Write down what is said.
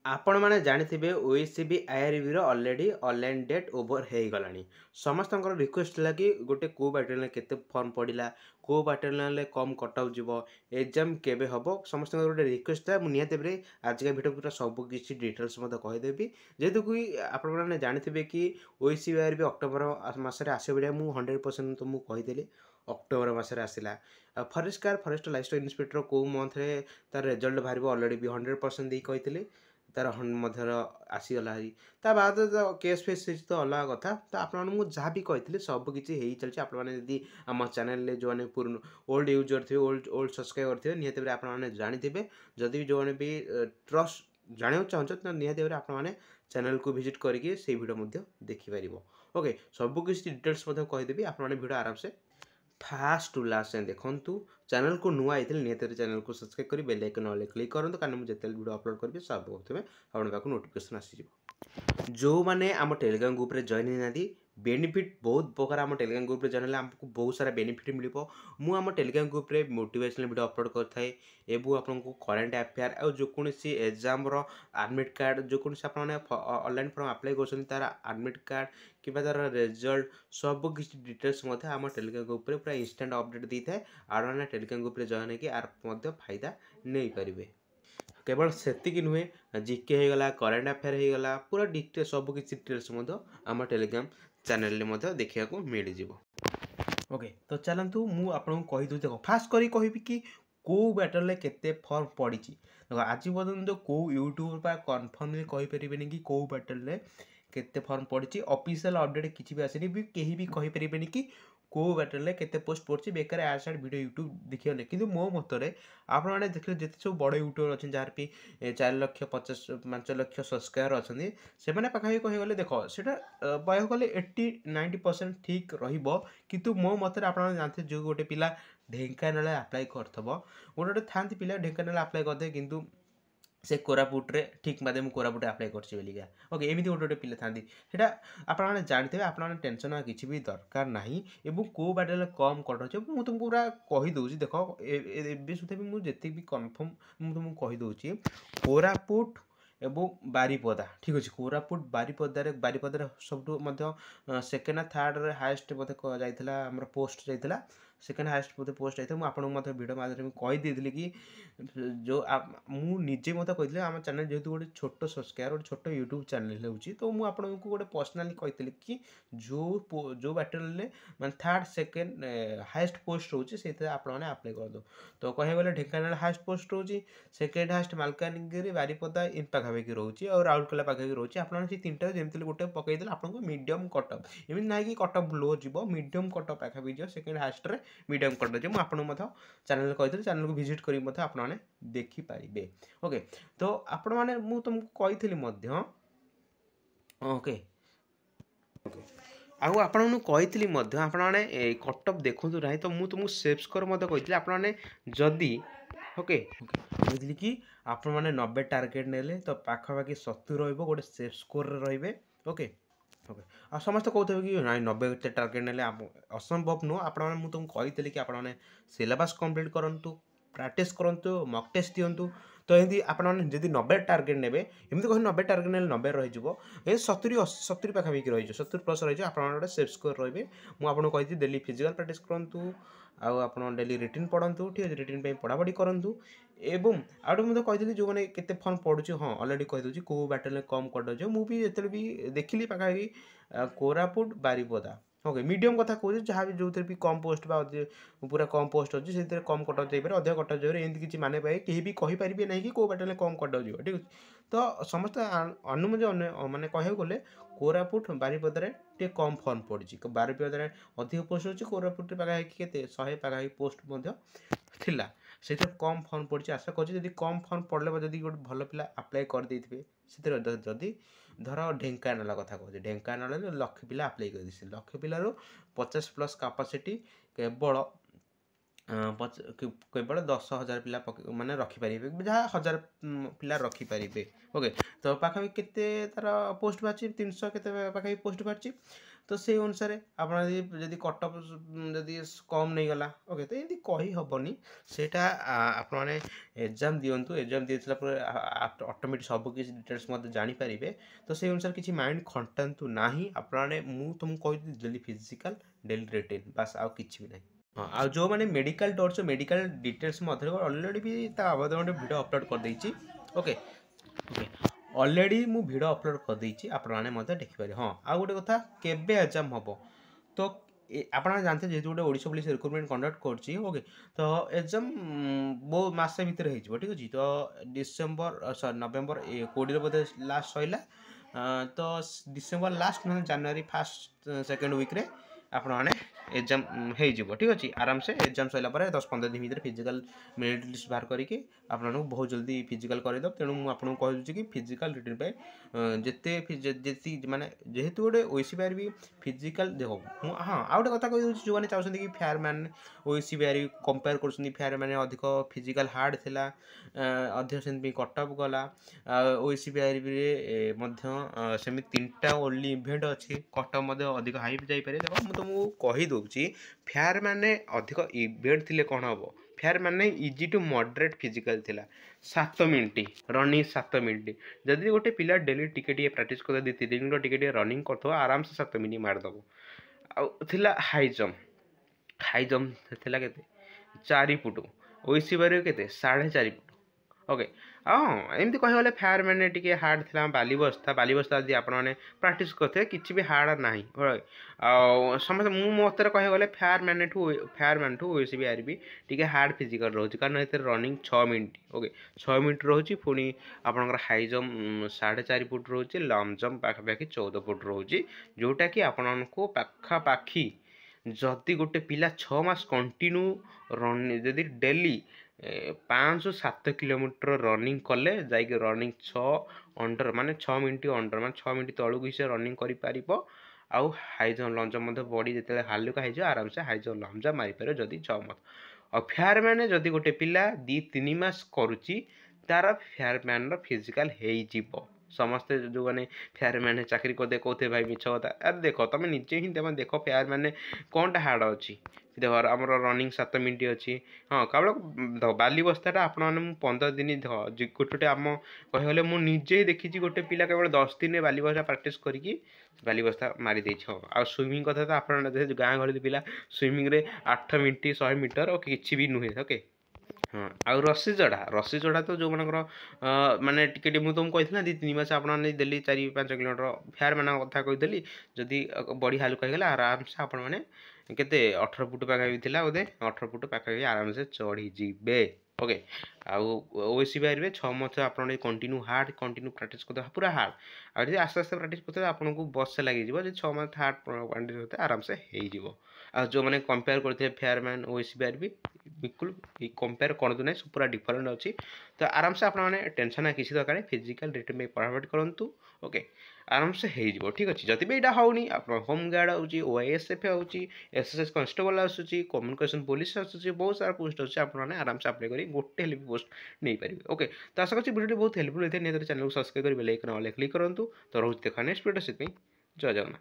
आपण मैंने जानी ओईसीबी IRB already online date over हो गलानी समस्त रिक्वेस्ट है कि गोटे को बैटेरियल केते फॉर्म पड़ा को बैटेरियल कम कटअप जीव एग्जाम केबे हम समस्त गोटे रिक्वेस्ट था मुझे निहत आज का भिडियो पूरा सब किसी डिटेल्स कहीदेवी जेहेतु कि आपने जानते कि ओईसीबी आईआरबी अक्टोबर मसरे आसे भाया मुझे 100% तुमको कहीदेली अक्टोबर मसरे आसला फरेस्ट लाइफस्टाइल इन्स्पेक्टर कौ मंथ तार रिजल्ट बाहर ऑलरेडी भी 100% दी कही तार आसीगला हारी ता बाद तो केस फेस तो अलग कथा तो आपको जहाँ भी कही सब किसी हो चलती आपने आम चैनल जो मैंने पूर्ण ओल्ड यूजर थे ओल्ड सब्सक्राइबर थे निहत आपने जानते जदि जो मैंने भी ट्रस्ट जाना चाहते तो निहत आपने चैनल को विजिट करके से वीडियो देखिपर ओके सब किसी डिटेल्स कहीदेवी आपने वीडियो आराम से फास्ट टू लास्ट जाए देखूँ चैनल को नुआ आई निहत चैनल को सब्सक्राइब कर बेल आइकन वाले क्लिक करूँ कारण मुझे वीडियो अपलोड करी सब प्रथम आपको नोटिफिकेशन आसीज जो मैंने आम टेलीग्राम ग्रुप रे जॉइन होना बेनिफिट बहुत प्रकार आम टेलीग्राम ग्रुप रे जॉइन होगा आमको बहुत सारा बेनिफिट मिल मु आम टेलीग्राम ग्रुप रे मोटिवेशनल वीडियो अपलोड करता है एवं आपको करेन्ट अफेयर और जो कौन एग्जाम एडमिट कार्ड जो कौन आपने ऑनलाइन फॉर्म अप्लाई कर तार एडमिट कार्ड कि तार रिजल्ट सब किसी डिटेल्स आम टेलीग्राम ग्रुप रे पूरा इंस्टेंट अपडेट दी था आपने टेलीग्राम ग्रुप रे जॉइन होकर आर फायदा नहीं पारे केवल सेतिक नुहे जीके होगला करेन्ट अफेयर होगला पूरा डिटेल सब किसी डिटेल्स आम टेलीग्राम चैनल देखा मिल जाव ओके तो चलतु मुझे कहीदे देख फास्ट करी कहि कि कौ बैटल केते फॉर्म पड़ी देख आज पर्यटन कौ यूट्यूब कन्फर्मली कहींपरेनि कि कौ बैटल केते फॉर्म पड़ी ऑफिशियल अपडेट किसी भी आसनी भी कहीं भी कहींपरेनि कि कौ बैटल केते पोस्ट पड़ी बेकार आड साइड वीडियो यूट्यूब देखिए नहीं कि मो मतरे आपने देखिए जिते सब बड़ यूट्यूबर अच्छे जार भी 4,50,5,00,000 सब्सक्राइबर अच्छा से पाखापी कहीगले देख से कह गले 80-90% ठीक रु मो मत आप जानते जो गोटे पिला ढेंकानाल आप्लाय करथब गोटे गोटे था पिला ढेंकानाल आप्लाय करदे किंतु से कोरापुटे ठीक बादे मुझे कोरापुटे आप्लाय करिका ओके एमती गोटे गोटे पिला था सीटा आपने जानते हैं आपने टेंशन किसी भी दरकार ना एवं कौ बाटे कम कट मुझे तुमको पूरा कहीदे देख ए सुधा भी मुझे भी कन्फर्म मुझे तुमको कहीदे कोरापुट एवं बारिपदा ठीक अच्छे कोरापुट बारिपदार सब सेकेंड ना थर्ड हाएस्ट बोधे जाइला आम पोस्ट जाइला सेकेंड हाएस्ट बोधे पोस्ट जाता मुझे आपको भिडियो माध्यम कहीदे कि जो मुझे मत कही आम चैनल जेहतु गोटे छोट सब्सक्राइबर गोटे छोट यूट्यूब चैनल हो तो मुझे आपको गोटे पर्सनाली कही कि जो बैटल मैं थर्ड सेकेंड हाएस्ट पोस्ट रोचे से आपने आप्लाय कर दो तो कह गले ढेंकानाल हाएस्ट पोस्ट रोचे सेकेंड हाएस्ट मालकानगिरी बारिपदा इन पाखापाखि रोचे और राउरकेला पाखापाखि रोचे आपने तीनटा जमी गोटे पकईदे आपको मीडियम कटअप एमती ना कि कटअप लो जीव मीडियम कटअप पाखापाखि जाओ सेकेंड हाएस्ट मीडियम कटअप जो मुझे चैनल कही चैनल को विजिट कर आपने देखिपारे ओके तो आपण मैंने मुझे तुमको कही ओके आउ आपन कही आपने कटअप देखु ना तो मुझे तुमको सेव स्कोर कही आपने जदि ओके बुझली कि आपण मैंने 90 टार्गेट नेले तो पाखापाखि 70 रही गोटे सेव स्कोर रे ओके ओके आ समस्त कहते कि ना 90 टार्गेट नेले असंभव नुह आपने मुझे तुमको कही कि आपने सिलेबस कंप्लीट करूँ प्रैक्टिस करूँ मक टेस्ट दिंतु तो ये आपने जब 90 टार्गेट ने एमती कह 90 टार्गेट ने 90 रही 70 पाखापाखि रही 70 प्लस रही आप गोटे सेफ स्कोर रे मुझे कही डेली फिजिकल प्रैक्टिस करूँ आप डेली रिटिन पढ़ु ठीक है रिटिन पढ़ापढ़ी करूँ एवं आउट मुझे कही जो मैंने केते फॉर्म पढ़ुची हाँ अलरेडी कहीदे कौ बैटल कम कट मुझे जिते भी देखिली पाखापाखि कोरापुट बारिपदा ओके मीडियम कथा कहूँ जहाँ भी जो भी कम पोस्ट पूरा कम पोस्ट अच्छी से कम कट जाइए अधिक कट जाए एमती किसी माने पाए कहीं भी कहींपारे ना कि कौ बैटल कम कट जी ठीक अच्छे तो समस्त अनुमति मानने कहूँ गले कोरापुट बारिपदार टे कम फॉर्म पड़ी बारिपदार अधिक पोस्ट अच्छी कोरापुट पाखापाखि के 100 पाखापाखि पोस्ट थिला से कम फॉर्म पड़ी आशा कर कम फॉर्म पड़े जब गोटे भल पिला अप्लाई करदे से जदि धर ढेंकानाल कथा कहते ढेंकानाल 1,00,000 पिला अप्लाई कर 1,00,000 पिलू 50+ कैपेसिटी केवल केवल 10,000 पिला माने रखिपारे जहाँ 1,000 पिला रखिपारे ओके तो पाखापाखि केते तार पोस्ट बाहर 300 केते पाखापाखि पोस्ट बाहर तो से अनुसार आप जदि कटअप जदि कम नहीं गला ओके तो ये कही हेनी सेटा आप एग्जाम दिंतु एग्जाम दी ऑटोमेटिक सब किसी डिटेल्स जानीपारे तो से अनुसार किसी माइंड खटातु ना आपने तुमको कही डेली फिजिकल डेली रिटेन बास आउ किसी भी नहीं। हाँ आ जो मैंने medical doors medical details already भी बाबद गोटे वीडियो अपलोड कर देछि ओके ओके ऑलरेडी मु वीडियो अपलोड कर देछि आपने देखिपारे। हाँ आ गोटे कथा केबे एग्जाम हम तो आप जानते जेहतु गोटे ओडिशा पुलिस रिक्रुटमेंट कंडक्ट करछि ओके तो एग्जाम बहुत मसे भितर हो ठीक अच्छे तो डिसेम्बर सरी नवेम्बर 20 बोधे लास्ट सैला तो डिसेम्बर लास्ट ना जनवरी फास्ट सेकेंड वीक्रे आपने एग्जाम हो ठीक अच्छे आराम से एग्जाम सरला 10-15 दिन भर फिजिकल मेरिट लिस्ट बाहर करके आपको बहुत जल्दी फिजिकल करदेव तेणु मुझे कहूँ कि फिजिकल रिटर्न पे जिते माने जेहेतु गोटे ओसीबीआर भी फिजिकल देखो हाँ आ गए कथा कही जो मैंने चाहते कि फेयर मैन ओसीबीआर कंपेयर कर फेयर मैंने अधिक फिजिकल हार्ड थिला अधिक से कटअप गला ओसीबीआर सेमि 3टा ओनली इवेंट अच्छी कटअप अधिक हाई जापे देखो मुझे तुमको कहीदे फेयर मैंने अधिक इवेंट थिले कौन हम फेयर मैंने इजी टू मॉडरेट फिजिकल थिला 7 मिनिट रनिंग 7 मिनिट जदि गोटे पिला डेली टिके प्राक्ट कर 2-3 दिन टिके रनिंग कर आराम से 7 मिनिट मारदेव आला हाई जंप थिला केते 4 फुट ओसीबीआर के 4.5 फुट ओके हाँ एमती कहगले फेयर मैंने टी हार्ड थी बालीबस्ता यदि आपने प्राक्ट करते कि भी हार्ड ना समस्त मो मत कहगले फेयर मैन ठू ओसीबीआर भी टी हार्ड फिजिकल रोचे कारण ये रनिंग 6 मिनिट ओके 6 मिनिट रोचे पुणी आपंकर हाई जंप 4.5 फुट रोचे लंग जंप पाखापाखि 14 फुट रोचे जोटा कि आपको पाखापाखि जदि गोटे पिला 6 मास कंटिन्यू रन जदि डेली 5-7 किलोमीटर रनिंग कले जाकि रनिंग 6 अंडर माने 6 मिनिट अंडर माने 6 मिनिट तलू से रनिंग कर आउ high jump lung jump body जिते हालुका हो आराम से हाई जंप लंग जंप मारिपार जदि 6 मत और फेयर मैंने जदि गोटे पिला 2-3 मास करुच्ची तार फेयर मैन फिजिकल हो समस्ते जो मैंने फेयर मैंने चाकरी करदे कहते भाई मिछ कथा अरे देख तुम निजे ही देख फेयर मैंने कौनटा हार्ड अच्छी देख आम रनिंग 7 मिनिट अच्छी हाँ केवल देख बाली बस्ताटा आप 15 दिन गोटे गोटे आम कहगले मुझे ही देखी गोटे पिला केवल 10 दिन बाली बस्ता प्राक्ट करके बाली बस्ता मारी हाँ आ स्विमिंग कथा तो आप गाँ गहली पिला स्विमिंग रे 8 मिनिट 100 मीटर और किसी भी नुहे ओके हाँ आ रस्सी चढ़ा तो जो मनकर माने टिके मुझे तुमको कही ना 2-3 मास आपने डेली 4-5 किलोमीटर फेयर मान कथा कहीदेली जदि बड़ी हालुका होगा आराम से आपण मैंने केते 18 फुट पाखापी थी बोधे 18 फुट पाखापी आराम से चढ़ीजे ओके आसीबीआर 6 मत आप कंटिन्यू हार्ड कंटिन्यू प्राक्ट करते पूरा हार्ड आदि आस्ते आस्ते प्राक्ट करते आपको बस से लगे 6 मत हार्ड प्राक्ट करते आराम से हो जो मैंने कंपेयर करते फेयर मैन ओसीबीआर भी बिल्कुल कंपेयर करते ना पूरा डिफरेंट अच्छी तो आराम से आपने टेंशन ना किसी दरकार फिजिकल रिटर्न में पढ़ापढ़ी करूँ ओके आराम से हो ठीक अच्छे जदि भी यहाँ होनी आप होम गार्ड ओआईएसएफ एसएसएस कन्स्टेबल आसूसी कम्युनिकेशन पुलिस आसूसी बहुत सारा पोस्ट अच्छे आपने आराम से अप्लाई कर गोटे हेल्प पोस्ट नहीं पारे ओके तो आशा करছি वीडियो बहुत हेल्पफुल होता है निहत चैनल को सब्सक्राइब कर बेल आइकन ऑल क्लिक करूँ तो रोज देखा नेक्स्ट वीडियो से जय जगन्नाथ।